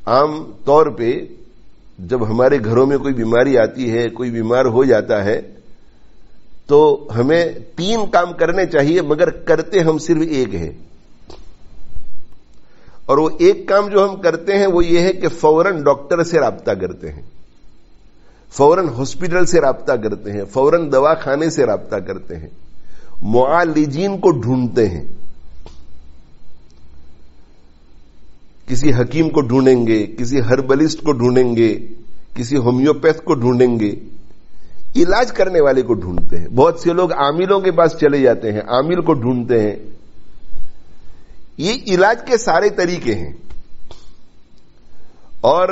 عام طور پہ جب ہمارے گھروں میں کوئی بیماری آتی ہے، کوئی بیمار ہو جاتا ہے، تو ہمیں 3 کام کرنے چاہیے، مگر کرتے ہم صرف ایک ہے. اور وہ ایک کام جو ہم کرتے ہیں وہ یہ ہے کہ فوراً ڈاکٹر سے رابطہ کرتے ہیں، فوراً ہاسپٹل سے رابطہ کرتے ہیں، فوراً دواخانے سے رابطہ کرتے ہیں، معالجین کو ڈھونڈتے ہیں. کسی حکیم کو ڈھونڈیں گے، کسی ہربلسٹ کو ڈھونڈیں گے، کسی ہومیوپیتھ کو ڈھونڈیں گے، علاج کرنے والے کو ڈھونڈتے ہیں. بہت سے لوگ عاملوں کے پاس چلے جاتے ہیں، عامل کو ڈھونڈتے ہیں. یہ علاج کے سارے طریقے ہیں، اور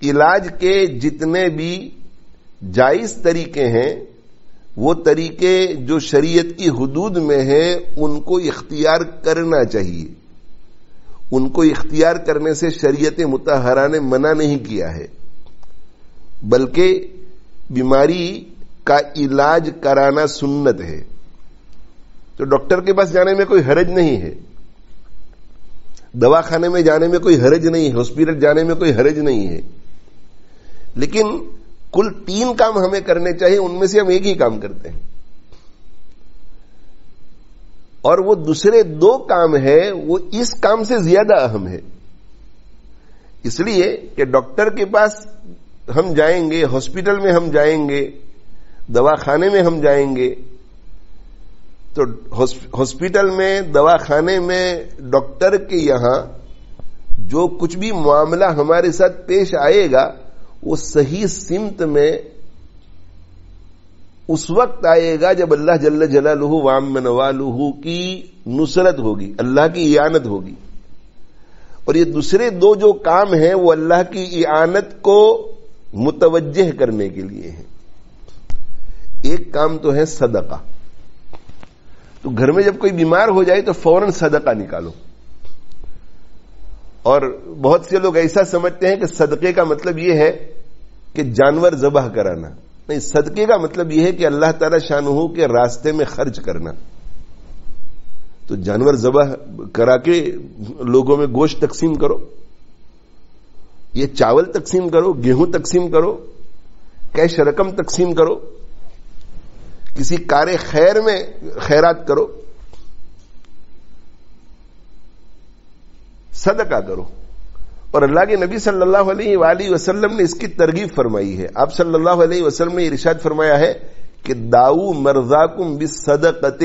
علاج کے جتنے بھی جائز طریقے ہیں وہ طریقے جو شریعت کی حدود میں ہیں ان کو اختیار کرنا چاہیے. ان کو اختیار کرنے سے شریعت مطہرہ نے منع نہیں کیا ہے، بلکہ بیماری کا علاج کرانا سنت ہے. تو ڈاکٹر کے پاس جانے میں کوئی حرج نہیں ہے، دواخانے میں جانے میں کوئی حرج نہیں ہے، ہاسپٹل جانے میں کوئی حرج نہیں ہے. لیکن کل 3 کام ہمیں کرنے چاہیے، ان میں سے ہم ایک ہی کام کرتے ہیں، اور وہ دوسرے 2 کام ہے وہ اس کام سے زیادہ اہم ہے. اس لیے کہ ڈاکٹر کے پاس ہم جائیں گے، ہاسپٹل میں ہم جائیں گے، دواخانے میں ہم جائیں گے، تو ہاسپٹل میں، دواخانے میں ڈاکٹر کے یہاں جو کچھ بھی معاملہ ہمارے ساتھ پیش آئے گا وہ صحیح سمت میں اس وقت آئے گا جب اللہ جل جلالہ وعم نوالہ کی نصرت ہوگی، اللہ کی اعانت ہوگی. اور یہ دوسرے 2 جو کام ہیں وہ اللہ کی اعانت کو متوجہ کرنے کے لیے ہیں. ایک کام تو ہے صدقہ. تو گھر میں جب کوئی بیمار ہو جائے تو فوراً صدقہ نکالو. اور بہت سے لوگ ایسا سمجھتے ہیں کہ صدقے کا مطلب یہ ہے کہ جانور ذبح کرانا. نہیں، صدقے کا مطلب یہ ہے کہ اللہ تعالی شانہ کے راستے میں خرچ کرنا. تو جانور ذبح کرا کے لوگوں میں گوشت تقسیم کرو، یہ چاول تقسیم کرو، گیہوں تقسیم کرو، کیش رقم تقسیم کرو، کسی کار خیر میں خیرات کرو، صدقہ کرو. اور اللہ کے نبی صلی اللہ علیہ وآلہ وسلم نے اس کی ترغیب فرمائی ہے. آپ صلی اللہ علیہ وسلم نے ارشاد فرمایا ہے کہ داؤ مرضاکم بالصدقۃ،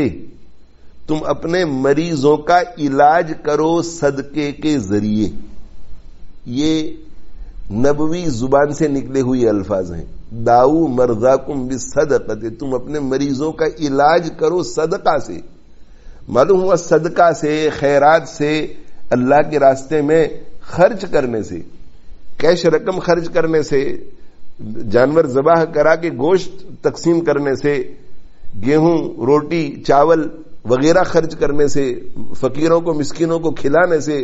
تم اپنے مریضوں کا علاج کرو صدقے کے ذریعے. یہ نبوی زبان سے نکلے ہوئے الفاظ ہیں. داؤ مرضاکم بالصدقۃ، تم اپنے مریضوں کا علاج کرو صدقہ سے. معلوم ہوا صدقہ سے، خیرات سے، اللہ کے راستے میں خرچ کرنے سے، کیش رقم خرچ کرنے سے، جانور ذبح کرا کے گوشت تقسیم کرنے سے، گیہوں، روٹی، چاول وغیرہ خرچ کرنے سے، فقیروں کو، مسکینوں کو کھلانے سے،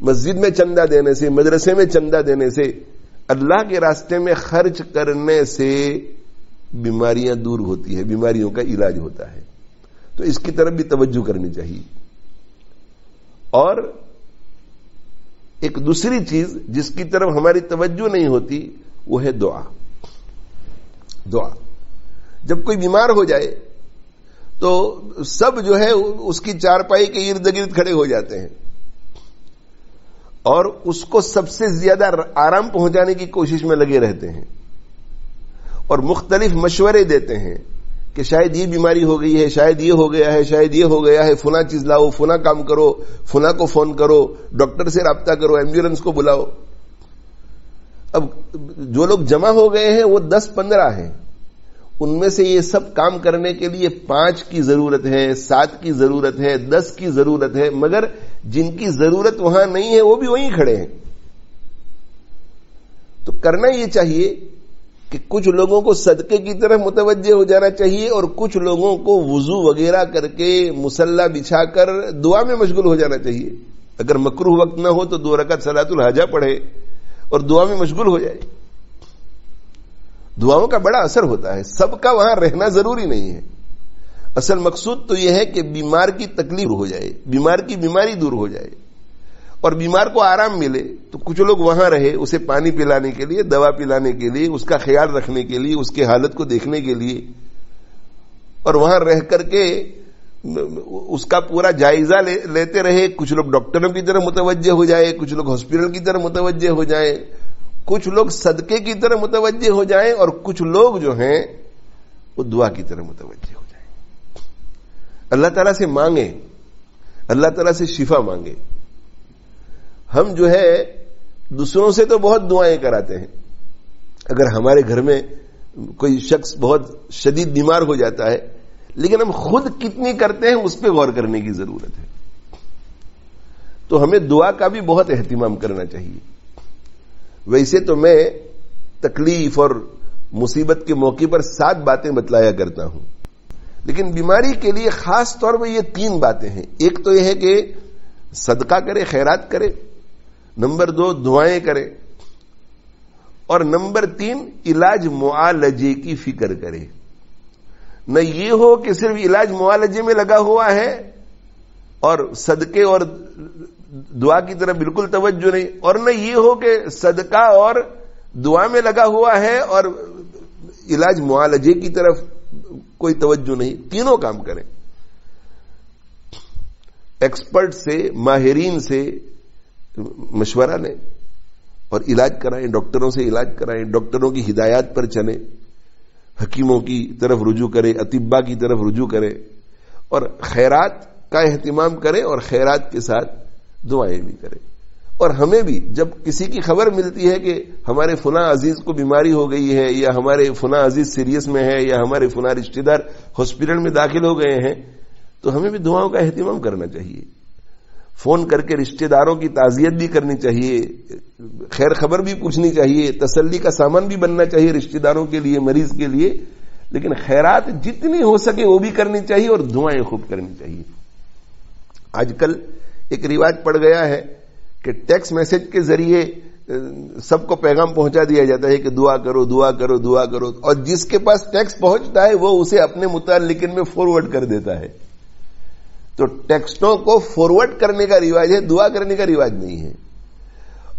مسجد میں چندہ دینے سے، مدرسے میں چندہ دینے سے، اللہ کے راستے میں خرچ کرنے سے بیماریاں دور ہوتی ہیں، بیماریوں کا علاج ہوتا ہے. تو اس کی طرف بھی توجہ کرنی چاہیے. اور ایک دوسری چیز جس کی طرف ہماری توجہ نہیں ہوتی وہ ہے دعا. دعا جب کوئی بیمار ہو جائے تو سب جو ہے اس کی چارپائی کے ارد گرد کھڑے ہو جاتے ہیں اور اس کو سب سے زیادہ آرام پہنچانے کی کوشش میں لگے رہتے ہیں اور مختلف مشورے دیتے ہیں کہ شاید یہ بیماری ہو گئی ہے، شاید یہ ہو گیا ہے، شاید یہ ہو گیا ہے، فلاں چیز لاؤ، فلاں کام کرو، فلاں کو فون کرو، ڈاکٹر سے رابطہ کرو، ایمبولینس کو بلاؤ. اب جو لوگ جمع ہو گئے ہیں وہ 10-15 ہیں. ان میں سے یہ سب کام کرنے کے لیے 5 کی ضرورت ہے، 7 کی ضرورت ہے، 10 کی ضرورت ہے، مگر جن کی ضرورت وہاں نہیں ہے وہ بھی وہیں کھڑے ہیں. تو کرنا یہ چاہیے کہ کچھ لوگوں کو صدقے کی طرف متوجہ ہو جانا چاہیے اور کچھ لوگوں کو وضو وغیرہ کر کے مصلی بچھا کر دعا میں مشغول ہو جانا چاہیے. اگر مکروہ وقت نہ ہو تو 2 رکعت صلاۃ الحاجہ پڑھے اور دعا میں مشغول ہو جائے. دعاؤں کا بڑا اثر ہوتا ہے. سب کا وہاں رہنا ضروری نہیں ہے. اصل مقصود تو یہ ہے کہ بیمار کی تکلیف ہو جائے، بیمار کی بیماری دور ہو جائے. اور بیمار کو آرام ملے تو کچھ لوگ وہاں رہے اسے پانی پلانے کے لیے, دوا پلانے کے لیے, اس کا خیال رکھنے کے لیے, اس کی حالت کو دیکھنے کے لیے, اور وہاں رہ کر کے اس کا پورا جائزہ لیتے رہے. کچھ لوگ ڈاکٹروں کی طرف متوجہ ہو جائے, کچھ لوگ ہاسپٹل کی طرف متوجہ ہو جائیں, کچھ لوگ صدقے کی طرف متوجہ ہو جائیں, اور کچھ لوگ جو ہیں وہ دعا کی طرف متوجہ ہو جائیں. اللہ تعالیٰ سے مانگیں, اللہ تعالیٰ سے شفا مانگیں. ہم جو ہے دوسروں سے تو بہت دعائیں کراتے ہیں. اگر ہمارے گھر میں کوئی شخص بہت شدید بیمار ہو جاتا ہے, لیکن ہم خود کتنی کرتے ہیں اس پہ غور کرنے کی ضرورت ہے. تو ہمیں دعا کا بھی بہت اہتمام کرنا چاہیے. ویسے تو میں تکلیف اور مصیبت کے موقع پر 7 باتیں بتلایا کرتا ہوں, لیکن بیماری کے لیے خاص طور پر یہ 3 باتیں ہیں. ایک تو یہ ہے کہ صدقہ کرے, خیرات کرے. نمبر 2 دعائیں کرے. اور نمبر 3 علاج معالجے کی فکر کرے. نہ یہ ہو کہ صرف علاج معالجے میں لگا ہوا ہے اور صدقے اور دعا کی طرف بالکل توجہ نہیں, اور نہ یہ ہو کہ صدقہ اور دعا میں لگا ہوا ہے اور علاج معالجے کی طرف کوئی توجہ نہیں. تینوں کام کریں. ایکسپرٹ سے, ماہرین سے مشورہ لیں اور علاج کرائیں, ڈاکٹروں سے علاج کرائیں, ڈاکٹروں کی ہدایات پر چلیں, حکیموں کی طرف رجوع کریں, اطباء کی طرف رجوع کریں, اور خیرات کا اہتمام کریں, اور خیرات کے ساتھ دعائیں بھی کریں. اور ہمیں بھی جب کسی کی خبر ملتی ہے کہ ہمارے فلاں عزیز کو بیماری ہو گئی ہے, یا ہمارے فلاں عزیز سیریس میں ہے, یا ہمارے فلاں رشتہ دار ہاسپٹل میں داخل ہو گئے ہیں, تو ہمیں بھی دعاؤں کا اہتمام کرنا چاہیے. فون کر کے رشتہ داروں کی تعزیت بھی کرنی چاہیے, خیر خبر بھی پوچھنی چاہیے, تسلی کا سامان بھی بننا چاہیے رشتہ داروں کے لیے, مریض کے لیے. لیکن خیرات جتنی ہو سکے وہ بھی کرنی چاہیے, اور دعائیں خوب کرنی چاہیے. آج کل ایک رواج پڑ گیا ہے کہ ٹیکسٹ میسج کے ذریعے سب کو پیغام پہنچا دیا جاتا ہے کہ دعا کرو, دعا کرو, دعا کرو, اور جس کے پاس ٹیکسٹ پہنچتا ہے وہ اسے اپنے متعلقین میں فارورڈ کر دیتا ہے. تو ٹیکسٹوں کو فارورڈ کرنے کا رواج ہے, دعا کرنے کا رواج نہیں ہے.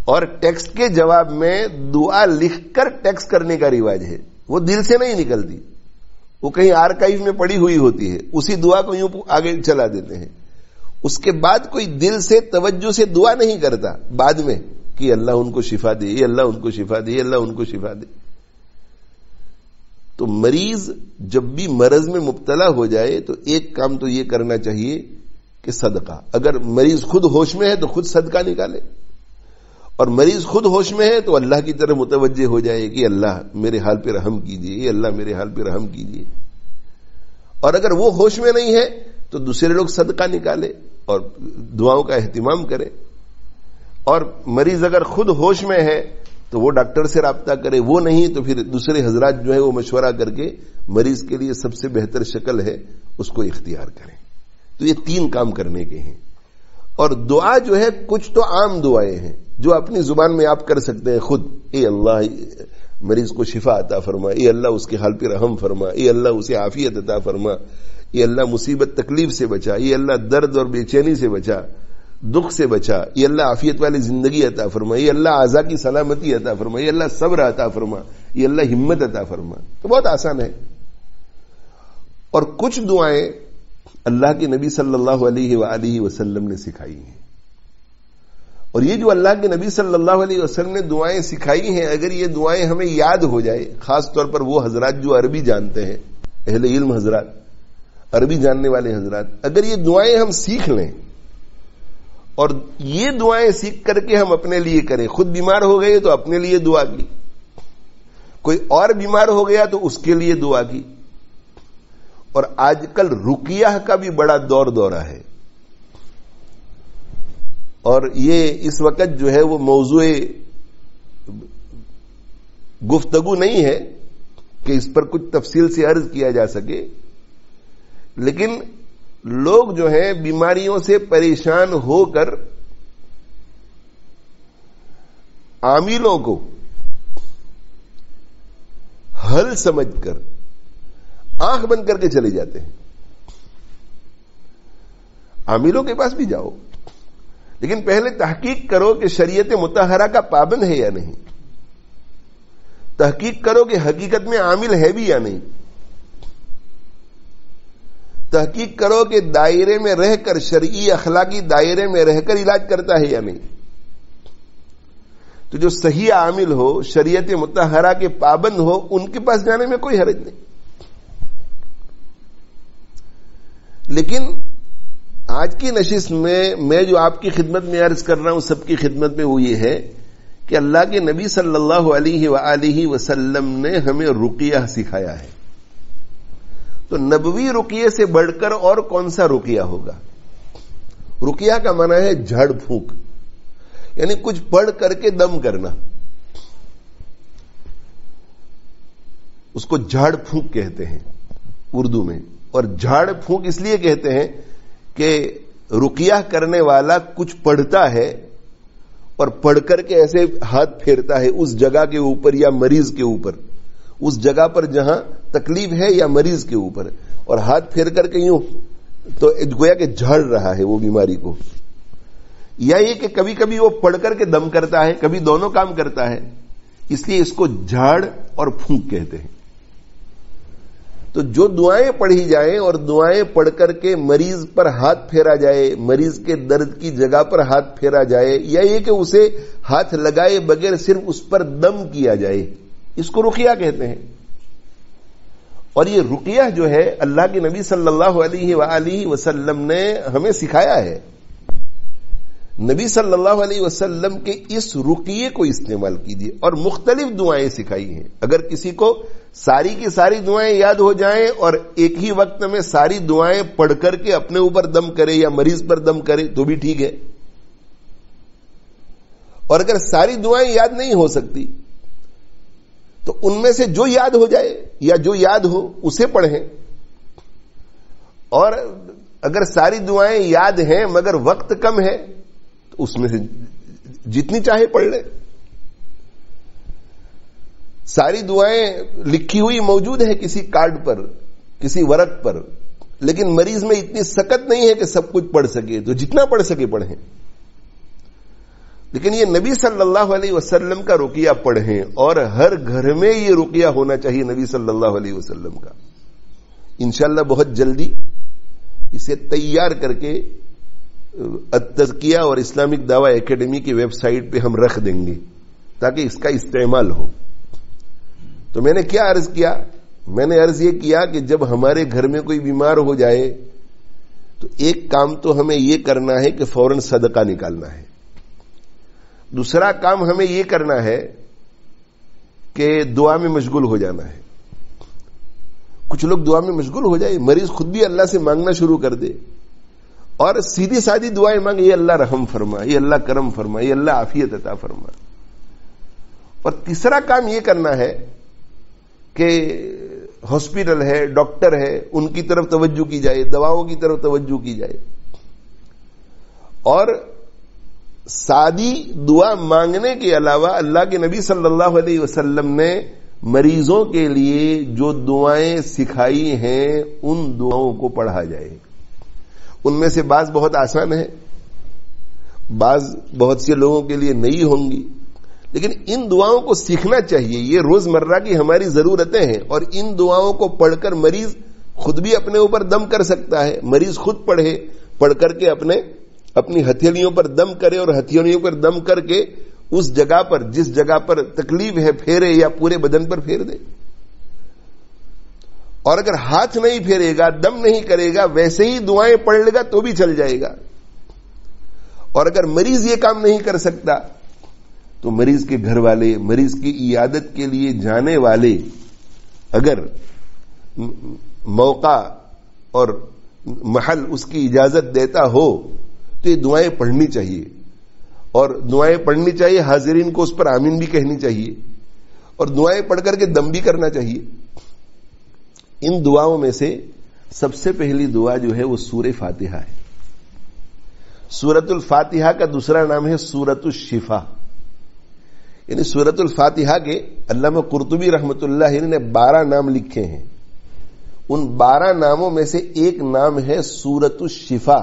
اور ٹیکسٹ کے جواب میں دعا لکھ کر ٹیکسٹ کرنے کا رواج ہے. وہ دل سے نہیں نکلتی, وہ کہیں آرکائیو میں پڑی ہوئی ہوتی ہے, اسی دعا کو یوں آگے چلا دیتے ہیں. اس کے بعد کوئی دل سے توجہ سے دعا نہیں کرتا بعد میں کہ اللہ ان کو شفا دے, یہ اللہ ان کو شفا دے, یہ اللہ ان کو شفا دے. تو مریض جب بھی مرض میں مبتلا ہو جائے تو ایک کام تو یہ کرنا چاہیے کہ صدقہ. اگر مریض خود ہوش میں ہے تو خود صدقہ نکالے, اور مریض خود ہوش میں ہے تو اللہ کی طرف متوجہ ہو جائے کہ اللہ میرے حال پہ رحم کیجیے, یہ اللہ میرے حال پہ رحم کیجیے. اور اگر وہ ہوش میں نہیں ہے تو دوسرے لوگ صدقہ نکالے اور دعاؤں کا اہتمام کرے. اور مریض اگر خود ہوش میں ہے تو وہ ڈاکٹر سے رابطہ کرے, وہ نہیں تو پھر دوسرے حضرات جو ہے وہ مشورہ کر کے مریض کے لیے سب سے بہتر شکل ہے اس کو اختیار کریں. تو یہ 3 کام کرنے کے ہیں. اور دعا جو ہے کچھ تو عام دعائیں ہیں جو اپنی زبان میں آپ کر سکتے ہیں خود, اے اللہ مریض کو شفا عطا فرما, اے اللہ اس کے حال پہ رحم فرما, اے اللہ اسے عافیت عطا فرما, اے اللہ مصیبت تکلیف سے بچا, اے اللہ درد اور بے چینی سے بچا, دکھ سے بچا, اے اللہ عافیت والی زندگی عطا فرما, اے اللہ اعضاء کی سلامتی عطا فرما, اے اللہ صبر عطا فرما, اے اللہ ہمت عطا فرما. تو بہت آسان ہے. اور کچھ دعائیں اللہ کے نبی صلی اللہ علیہ وآلہ وسلم نے سکھائی ہیں, اور یہ جو اللہ کے نبی صلی اللہ علیہ وسلم نے دعائیں سکھائی ہیں, اگر یہ دعائیں ہمیں یاد ہو جائے, خاص طور پر وہ حضرات جو عربی جانتے ہیں, اہل علم حضرات, عربی جاننے والے حضرات, اگر یہ دعائیں ہم سیکھ لیں اور یہ دعائیں سیکھ کر کے ہم اپنے لیے کریں, خود بیمار ہو گئے تو اپنے لیے دعا کی, کوئی اور بیمار ہو گیا تو اس کے لیے دعا کی. اور آج کل رقیہ کا بھی بڑا دورہ ہے, اور یہ اس وقت جو ہے وہ موضوع گفتگو نہیں ہے کہ اس پر کچھ تفصیل سے عرض کیا جا سکے, لیکن لوگ جو ہیں بیماریوں سے پریشان ہو کر عاملوں کو حل سمجھ کر آنکھ بند کر کے چلے جاتے ہیں. عاملوں کے پاس بھی جاؤ, لیکن پہلے تحقیق کرو کہ شریعت مطہرہ کا پابند ہے یا نہیں. تحقیق کرو کہ حقیقت میں عامل ہے بھی یا نہیں. تحقیق کرو کہ دائرے میں رہ کر، شرعی اخلاقی دائرے میں رہ کر علاج کرتا ہے یا نہیں. تو جو صحیح عامل ہو، شریعت مطہرہ کے پابند ہو، ان کے پاس جانے میں کوئی حرج نہیں. لیکن آج کی نشست میں جو آپ کی خدمت میں عرض کر رہا ہوں، سب کی خدمت میں، وہ یہ ہے کہ اللہ کے نبی صلی اللہ علیہ وآلہ وسلم نے ہمیں رقیہ سکھایا ہے. تو نبوی رقیے سے بڑھ کر اور کون سا رقیہ ہوگا؟ رقیہ کا معنی ہے جھاڑ پھونک، یعنی کچھ پڑھ کر کے دم کرنا. اس کو جھاڑ پھونک کہتے ہیں اردو میں. اور جھاڑ پھونک اس لیے کہتے ہیں کہ رقیہ کرنے والا کچھ پڑھتا ہے اور پڑھ کر کے ایسے ہاتھ پھیرتا ہے اس جگہ کے اوپر یا مریض کے اوپر، اس جگہ پر جہاں تکلیف ہے یا مریض کے اوپر، اور ہاتھ پھیر کر کے یوں تو گویا کہ جھاڑ رہا ہے وہ بیماری کو. یا یہ کہ کبھی کبھی وہ پڑھ کر کے دم کرتا ہے، کبھی دونوں کام کرتا ہے، اس لیے اس کو جھاڑ اور پھونک کہتے ہیں. تو جو دعائیں پڑھی جائیں اور دعائیں پڑھ کر کے مریض پر ہاتھ پھیرا جائے، مریض کے درد کی جگہ پر ہاتھ پھیرا جائے، یا یہ کہ اسے ہاتھ لگائے بغیر صرف اس پر دم کیا جائے، اس کو رقیہ کہتے ہیں. اور یہ رقیہ جو ہے اللہ کے نبی صلی اللہ علیہ وآلہ وسلم نے ہمیں سکھایا ہے. نبی صلی اللہ علیہ وسلم کے اس رقیے کو استعمال کیجیے. اور مختلف دعائیں سکھائی ہیں. اگر کسی کو ساری کی ساری دعائیں یاد ہو جائیں اور ایک ہی وقت میں ساری دعائیں پڑھ کر کے اپنے اوپر دم کرے یا مریض پر دم کرے تو بھی ٹھیک ہے. اور اگر ساری دعائیں یاد نہیں ہو سکتی تو ان میں سے جو یاد ہو جائے یا جو یاد ہو اسے پڑھیں. اور اگر ساری دعائیں یاد ہیں مگر وقت کم ہے تو اس میں سے جتنی چاہے پڑھ لیں. ساری دعائیں لکھی ہوئی موجود ہے کسی کارڈ پر، کسی ورق پر، لیکن مریض میں اتنی سکت نہیں ہے کہ سب کچھ پڑھ سکے، تو جتنا پڑھ سکے پڑھیں. لیکن یہ نبی صلی اللہ علیہ وسلم کا رقیہ پڑھیں، اور ہر گھر میں یہ رقیہ ہونا چاہیے نبی صلی اللہ علیہ وسلم کا. انشاءاللہ بہت جلدی اسے تیار کر کے التزکیہ اور اسلامک دعوی اکیڈمی کی ویب سائٹ پہ ہم رکھ دیں گے تاکہ اس کا استعمال ہو. تو میں نے کیا عرض کیا؟ میں نے عرض یہ کیا کہ جب ہمارے گھر میں کوئی بیمار ہو جائے تو ایک کام تو ہمیں یہ کرنا ہے کہ فوراً صدقہ نکالنا ہے. دوسرا کام ہمیں یہ کرنا ہے کہ دعا میں مشغول ہو جانا ہے. کچھ لوگ دعا میں مشغول ہو جائے، مریض خود بھی اللہ سے مانگنا شروع کر دے اور سیدھی سادھی دعائیں مانگے، یہ اللہ رحم فرما، یہ اللہ کرم فرما، یہ اللہ عافیت عطا فرما. اور تیسرا کام یہ کرنا ہے کہ ہاسپٹل ہے، ڈاکٹر ہے، ان کی طرف توجہ کی جائے، دواؤں کی طرف توجہ کی جائے. اور سادی دعا مانگنے کے علاوہ اللہ کے نبی صلی اللہ علیہ وسلم نے مریضوں کے لیے جو دعائیں سکھائی ہیں ان دعاؤں کو پڑھا جائے. ان میں سے بعض بہت آسان ہے، بعض بہت سے لوگوں کے لیے نئی ہوں گی، لیکن ان دعاؤں کو سیکھنا چاہیے. یہ روزمرہ کی ہماری ضرورتیں ہیں، اور ان دعاؤں کو پڑھ کر مریض خود بھی اپنے اوپر دم کر سکتا ہے. مریض خود پڑھے، پڑھ کر کے اپنی ہتھیلیوں پر دم کرے، اور ہتھیلیوں پر دم کر کے اس جگہ پر جس جگہ پر تکلیف ہے پھیرے یا پورے بدن پر پھیر دے. اور اگر ہاتھ نہیں پھیرے گا، دم نہیں کرے گا، ویسے ہی دعائیں پڑھ لے گا تو بھی چل جائے گا. اور اگر مریض یہ کام نہیں کر سکتا تو مریض کے گھر والے، مریض کی عیادت کے لیے جانے والے اگر موقع اور محل اس کی اجازت دیتا ہو تو یہ دعائیں پڑھنی چاہیے. اور دعائیں پڑھنی چاہیے، حاضرین کو اس پر آمین بھی کہنی چاہیے، اور دعائیں پڑھ کر کے دم بھی کرنا چاہیے. ان دعاؤں میں سے سب سے پہلی دعا جو ہے وہ سورہ فاتحہ ہے. سورۃ الفاتحہ کا دوسرا نام ہے سورۃ الشفا. یعنی سورۃ الفاتحہ کے علامہ قرطبی رحمۃ اللہ نے 12 نام لکھے ہیں. ان 12 ناموں میں سے ایک نام ہے سورۃ الشفا.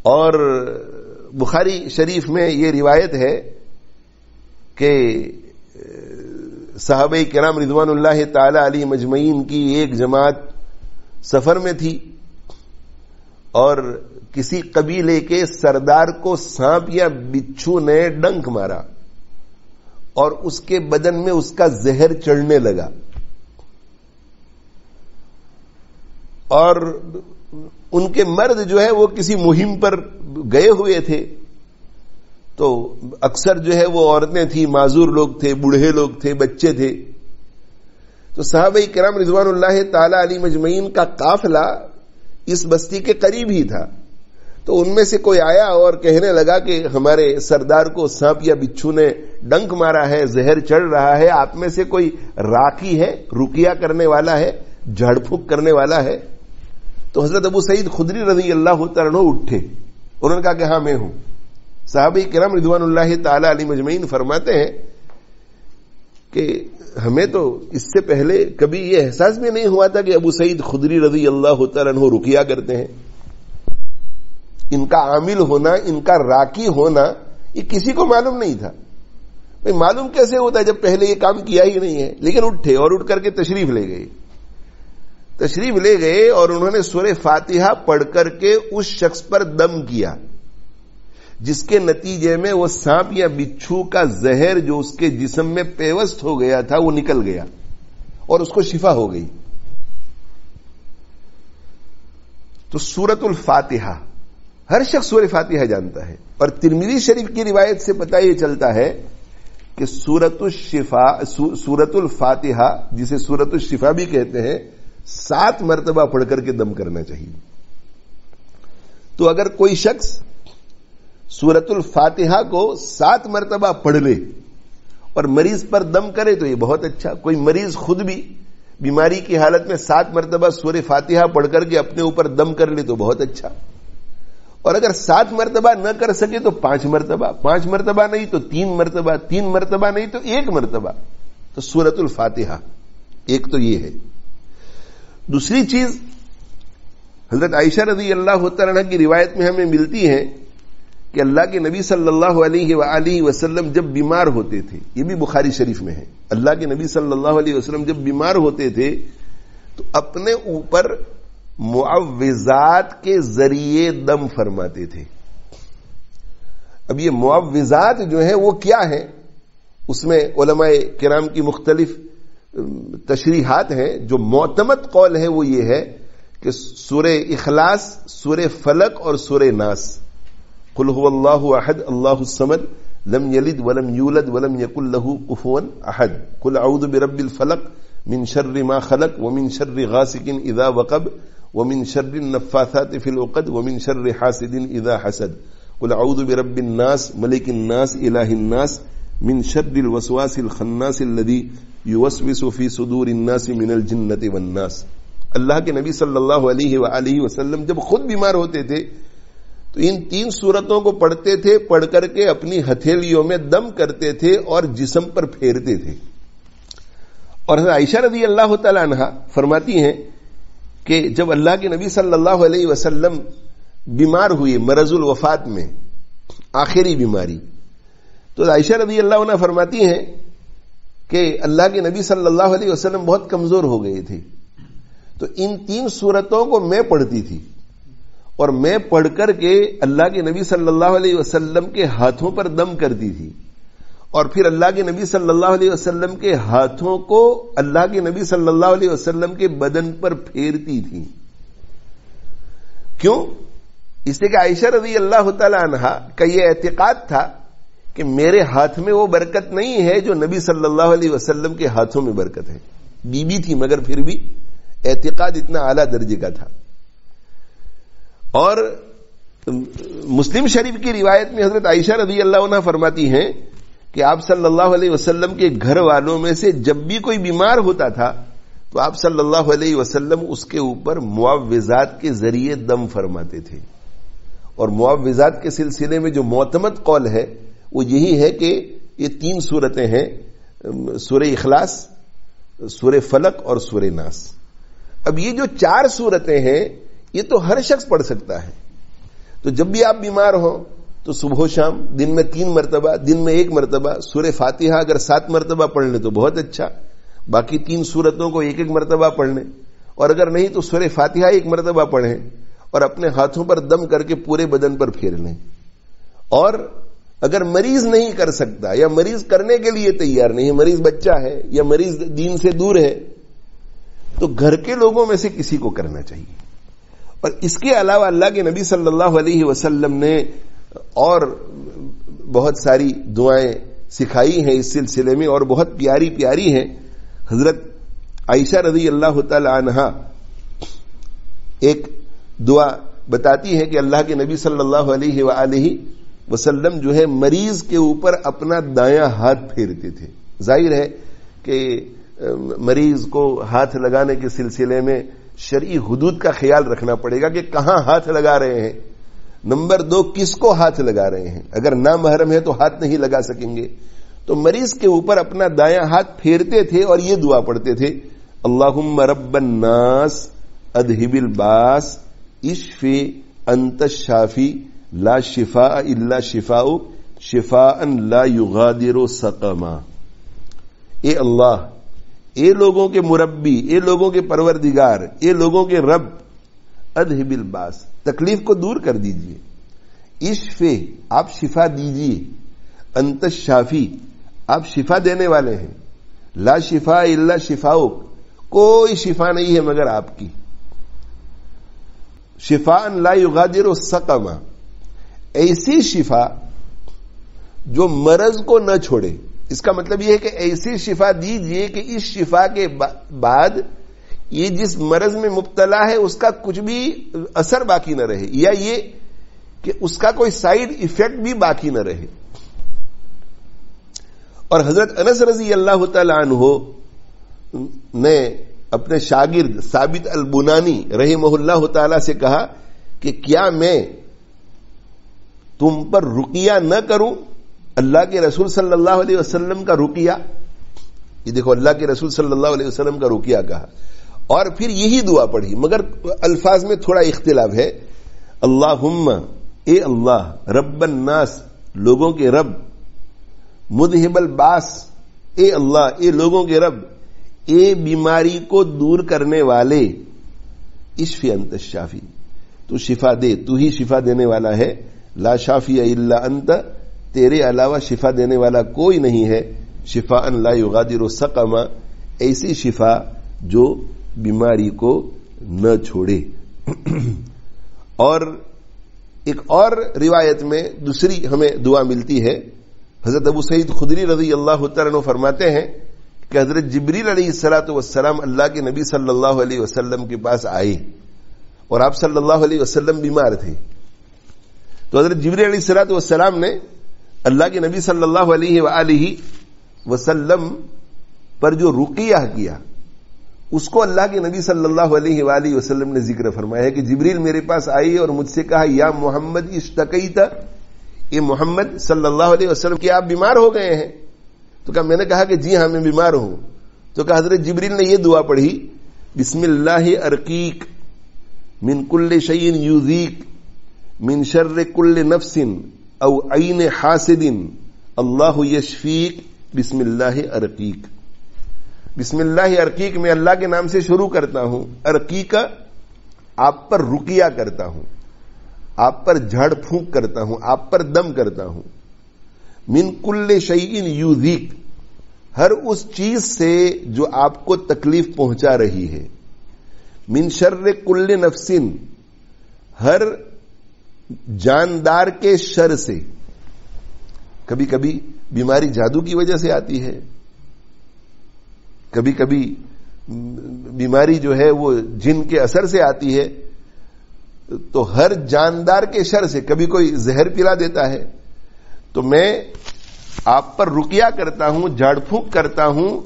اور بخاری شریف میں یہ روایت ہے کہ صحابہ کرام رضوان اللہ تعالی علیہم اجمعین کی ایک جماعت سفر میں تھی اور کسی قبیلے کے سردار کو سانپ یا بچھو نے ڈنک مارا اور اس کے بدن میں اس کا زہر چڑھنے لگا، اور ان کے مرد جو ہے وہ کسی مہم پر گئے ہوئے تھے، تو اکثر جو ہے وہ عورتیں تھیں، معذور لوگ تھے، بوڑھے لوگ تھے، بچے تھے. تو صحابہ کرام رضوان اللہ تعالی علیہم اجمعین کا قافلہ اس بستی کے قریب ہی تھا. تو ان میں سے کوئی آیا اور کہنے لگا کہ ہمارے سردار کو سانپ یا بچھو نے ڈنک مارا ہے، زہر چڑھ رہا ہے، آپ میں سے کوئی راقی ہے، رقیہ کرنے والا ہے، جھاڑ پھونک کرنے والا ہے؟ تو حضرت ابو سعید خدری رضی اللہ تعالیٰ عنہ اٹھے، انہوں نے کہا کہ ہاں میں ہوں. صحابہ کرام رضوان اللہ تعالی علیہ مجمعین فرماتے ہیں کہ ہمیں تو اس سے پہلے کبھی یہ احساس بھی نہیں ہوا تھا کہ ابو سعید خدری رضی اللہ تعالیٰ عنہ رقیہ کرتے ہیں. ان کا عامل ہونا، ان کا راقی ہونا، یہ کسی کو معلوم نہیں تھا. معلوم کیسے ہوتا ہے جب پہلے یہ کام کیا ہی نہیں ہے؟ لیکن اٹھے اور اٹھ کر کے تشریف لے گئے اور انہوں نے سورہ فاتحہ پڑھ کر کے اس شخص پر دم کیا جس کے نتیجے میں وہ سانپ یا بچھو کا زہر جو اس کے جسم میں پیوست ہو گیا تھا وہ نکل گیا اور اس کو شفا ہو گئی. تو سورۃ الفاتحہ ہر شخص سورہ فاتحہ جانتا ہے، اور ترمذی شریف کی روایت سے پتہ یہ چلتا ہے کہ سورۃ الفاتحہ جسے سورۃ الشفا بھی کہتے ہیں 7 مرتبہ پڑھ کر کے دم کرنا چاہیے. تو اگر کوئی شخص سورۃ الفاتحہ کو 7 مرتبہ پڑھ لے اور مریض پر دم کرے تو یہ بہت اچھا. کوئی مریض خود بھی بیماری کی حالت میں 7 مرتبہ سورہ فاتحہ پڑھ کر کے اپنے اوپر دم کر لے تو بہت اچھا. اور اگر 7 مرتبہ نہ کر سکے تو 5 مرتبہ، 5 مرتبہ نہیں تو 3 مرتبہ، 3 مرتبہ نہیں تو 1 مرتبہ. تو سورۃ الفاتحہ ایک تو یہ ہے. دوسری چیز حضرت عائشہ رضی اللہ تعالیٰ عنہ کی روایت میں ہمیں ملتی ہے کہ اللہ کے نبی صلی اللہ علیہ وآلہ وسلم جب بیمار ہوتے تھے، یہ بھی بخاری شریف میں ہے، اللہ کے نبی صلی اللہ علیہ وسلم جب بیمار ہوتے تھے تو اپنے اوپر معوذات کے ذریعے دم فرماتے تھے. اب یہ معوذات جو ہیں وہ کیا ہیں؟ اس میں علماء کرام کی مختلف تشریحات ہیں. جو معتمد قول ہے وہ یہ ہے کہ سورہ اخلاص، سورہ فلق اور سورہ ناس، قل هو اللہ احد اللہ الصمد لم یلد ولم یولد ولم یکن له کفوا احد، قل اعوذ برب الفلق من شر ما خلق ومن شر غاسق اذا وقب ومن شر النفاثات في العقد ومن شر حاسد اذا حسد، قل اعوذ برب الناس ملك الناس اله الناس من شر الوسواس الخناس الذي يوسوس في صدور الناس من الجنة والناس. اللہ کے نبی صلی اللہ علیہ وآلہ وسلم جب خود بیمار ہوتے تھے تو ان 3 سورتوں کو پڑھتے تھے، پڑھ کر کے اپنی ہتھیلیوں میں دم کرتے تھے اور جسم پر پھیرتے تھے. اور حضرت عائشہ رضی اللہ تعالی عنہا فرماتی ہیں کہ جب اللہ کے نبی صلی اللہ علیہ وسلم بیمار ہوئے مرض الوفات میں، آخری بیماری، تو عائشہ رضی اللہ عنہ فرماتی ہیں کہ اللہ کے نبی صلی اللہ علیہ وسلم بہت کمزور ہو گئے تھے، تو ان 3 سورتوں کو میں پڑھتی تھی اور میں پڑھ کر کے اللہ کے نبی صلی اللہ علیہ وسلم کے ہاتھوں پر دم کرتی تھی اور پھر اللہ کے نبی صلی اللہ علیہ وسلم کے ہاتھوں کو اللہ کے نبی صلی اللہ علیہ وسلم کے بدن پر پھیرتی تھی. کیوں؟ اس لیے کہ عائشہ رضی اللہ تعالی عنہا کا یہ اعتقاد تھا کہ میرے ہاتھ میں وہ برکت نہیں ہے جو نبی صلی اللہ علیہ وسلم کے ہاتھوں میں برکت ہے. بی بی تھی مگر پھر بھی اعتقاد اتنا اعلیٰ درجے کا تھا. اور مسلم شریف کی روایت میں حضرت عائشہ رضی اللہ عنہ فرماتی ہیں کہ آپ صلی اللہ علیہ وسلم کے گھر والوں میں سے جب بھی کوئی بیمار ہوتا تھا تو آپ صلی اللہ علیہ وسلم اس کے اوپر معوذات کے ذریعے دم فرماتے تھے. اور معوذات کے سلسلے میں جو معتمد قول ہے وہ یہی ہے کہ یہ 3 سورتیں ہیں، سورہ اخلاص، سورہ فلق اور سورہ ناس. اب یہ جو 4 سورتیں ہیں یہ تو ہر شخص پڑھ سکتا ہے. تو جب بھی آپ بیمار ہوں تو صبح و شام دن میں 3 مرتبہ، دن میں 1 مرتبہ سورہ فاتحہ اگر 7 مرتبہ پڑھ لیں تو بہت اچھا، باقی 3 سورتوں کو 1 مرتبہ پڑھ لیں، اور اگر نہیں تو سورہ فاتحہ 1 مرتبہ پڑھیں اور اپنے ہاتھوں پر دم کر کے پورے بدن پر پھیر لیں۔ اور اگر مریض نہیں کر سکتا یا مریض کرنے کے لیے تیار نہیں ہے، مریض بچہ ہے یا مریض دین سے دور ہے، تو گھر کے لوگوں میں سے کسی کو کرنا چاہیے۔ اور اس کے علاوہ اللہ کے نبی صلی اللہ علیہ وسلم نے اور بہت ساری دعائیں سکھائی ہیں اس سلسلے میں، اور بہت پیاری پیاری ہیں۔ حضرت عائشہ رضی اللہ تعالی عنہا ایک دعا بتاتی ہے کہ اللہ کے نبی صلی اللہ علیہ وآلہ وسلم جو ہے مریض کے اوپر اپنا دایاں ہاتھ پھیرتے تھے۔ ظاہر ہے کہ مریض کو ہاتھ لگانے کے سلسلے میں شرعی حدود کا خیال رکھنا پڑے گا کہ کہاں ہاتھ لگا رہے ہیں، نمبر 2 کس کو ہاتھ لگا رہے ہیں، اگر نامحرم ہے تو ہاتھ نہیں لگا سکیں گے۔ تو مریض کے اوپر اپنا دایاں ہاتھ پھیرتے تھے اور یہ دعا پڑھتے تھے، اللہم رب الناس اذہب الباس اشفی انت الشافی لا شفاء الا شفاؤک شفاء لا یغادر سقما۔ اے اللہ، اے لوگوں کے مربی، اے لوگوں کے پروردگار، اے لوگوں کے رب، اذہب الباس تکلیف کو دور کر دیجئے، اشفی آپ شفا دیجئے، انت الشافی آپ شفا دینے والے ہیں، لا شفاء الا شفاؤک کوئی شفا نہیں ہے مگر آپ کی، شفاء لا یغادر سقما ایسی شفا جو مرض کو نہ چھوڑے۔ اس کا مطلب یہ ہے کہ ایسی شفا دیجئے کہ اس شفا کے بعد یہ جس مرض میں مبتلا ہے اس کا کچھ بھی اثر باقی نہ رہے، یا یہ کہ اس کا کوئی سائیڈ ایفیکٹ بھی باقی نہ رہے۔ اور حضرت انس رضی اللہ تعالی عنہ نے اپنے شاگرد ثابت البنانی رحمہ اللہ تعالی سے کہا کہ کیا میں تم پر رقیہ نہ کروں؟ اللہ کے رسول صلی اللہ علیہ وسلم کا رقیہ، یہ دیکھو اللہ کے رسول صلی اللہ علیہ وسلم کا رقیہ کہا، اور پھر یہی دعا پڑھی، مگر الفاظ میں تھوڑا اختلاف ہے۔ اللہم اے اللہ رب الناس لوگوں کے رب، مذہب الباس اے اللہ اے لوگوں کے رب، اے بیماری کو دور کرنے والے، اشفی انت الشافی تو شفا دے، تو ہی شفا دینے والا ہے، لا شافی الا انت تیرے علاوہ شفا دینے والا کوئی نہیں ہے، شفاء لا یغادر سقما ایسی شفا جو بیماری کو نہ چھوڑے۔ اور ایک اور روایت میں دوسری ہمیں دعا ملتی ہے، حضرت ابو سعید خدری رضی اللہ تعالیٰ عنہ فرماتے ہیں کہ حضرت جبریل علیہ الصلوۃ والسلام اللہ کے نبی صلی اللہ علیہ وسلم کے پاس آئے اور آپ صلی اللہ علیہ وسلم بیمار تھے، تو حضرت جبریل علیہ الصلوۃ والسلام نے اللہ کے نبی صلی اللہ علیہ وآلہ وسلم پر جو رقیہ کیا اس کو اللہ کے نبی صلی اللہ علیہ وآلہ وسلم نے ذکر فرمایا ہے کہ جبریل میرے پاس آئی اور مجھ سے کہا یا محمد اشتکیت، یہ محمد صلی اللہ علیہ وسلم کیا آپ بیمار ہو گئے ہیں؟ تو کہا میں نے کہا کہ جی ہاں میں بیمار ہوں۔ تو کہا حضرت جبریل نے یہ دعا پڑھی، بسم اللہ ارقیک من کل شیء یؤذیک من شر کل نفس او عین حاسد اللہ یشفیک بسم اللہ ارقیک۔ بسم اللہ ارقیک میں اللہ کے نام سے شروع کرتا ہوں، ارقیک آپ پر رقیہ کرتا ہوں، آپ پر جھاڑ پھونک کرتا ہوں، آپ پر دم کرتا ہوں، من کل شیء یؤذیک ہر اس چیز سے جو آپ کو تکلیف پہنچا رہی ہے، من شر کل نفس ہر جاندار کے شر سے۔ کبھی کبھی بیماری جادو کی وجہ سے آتی ہے، کبھی کبھی بیماری جو ہے وہ جن کے اثر سے آتی ہے، تو ہر جاندار کے شر سے، کبھی کوئی زہر پلا دیتا ہے، تو میں آپ پر رقیہ کرتا ہوں، جھاڑ پھونک کرتا ہوں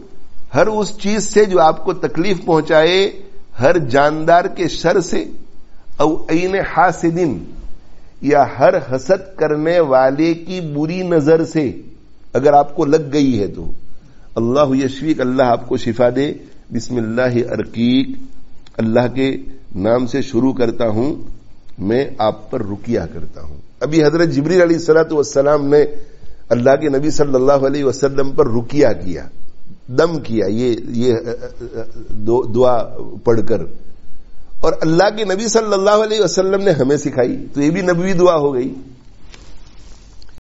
ہر اس چیز سے جو آپ کو تکلیف پہنچائے، ہر جاندار کے شر سے، او عین حاسدن یا ہر حسد کرنے والے کی بری نظر سے اگر آپ کو لگ گئی ہے تو اللہ یشفیک اللہ آپ کو شفا دے، بسم اللہ ارقیک اللہ کے نام سے شروع کرتا ہوں، میں آپ پر رقیہ کرتا ہوں. ابھی حضرت جبریل علیہ الصلوۃ والسلام نے اللہ کے نبی صلی اللہ علیہ وسلم پر رقیہ کیا, دم کیا, یہ دعا پڑھ کر, اور اللہ کے نبی صلی اللہ علیہ وسلم نے ہمیں سکھائی, تو یہ بھی نبوی دعا ہو گئی.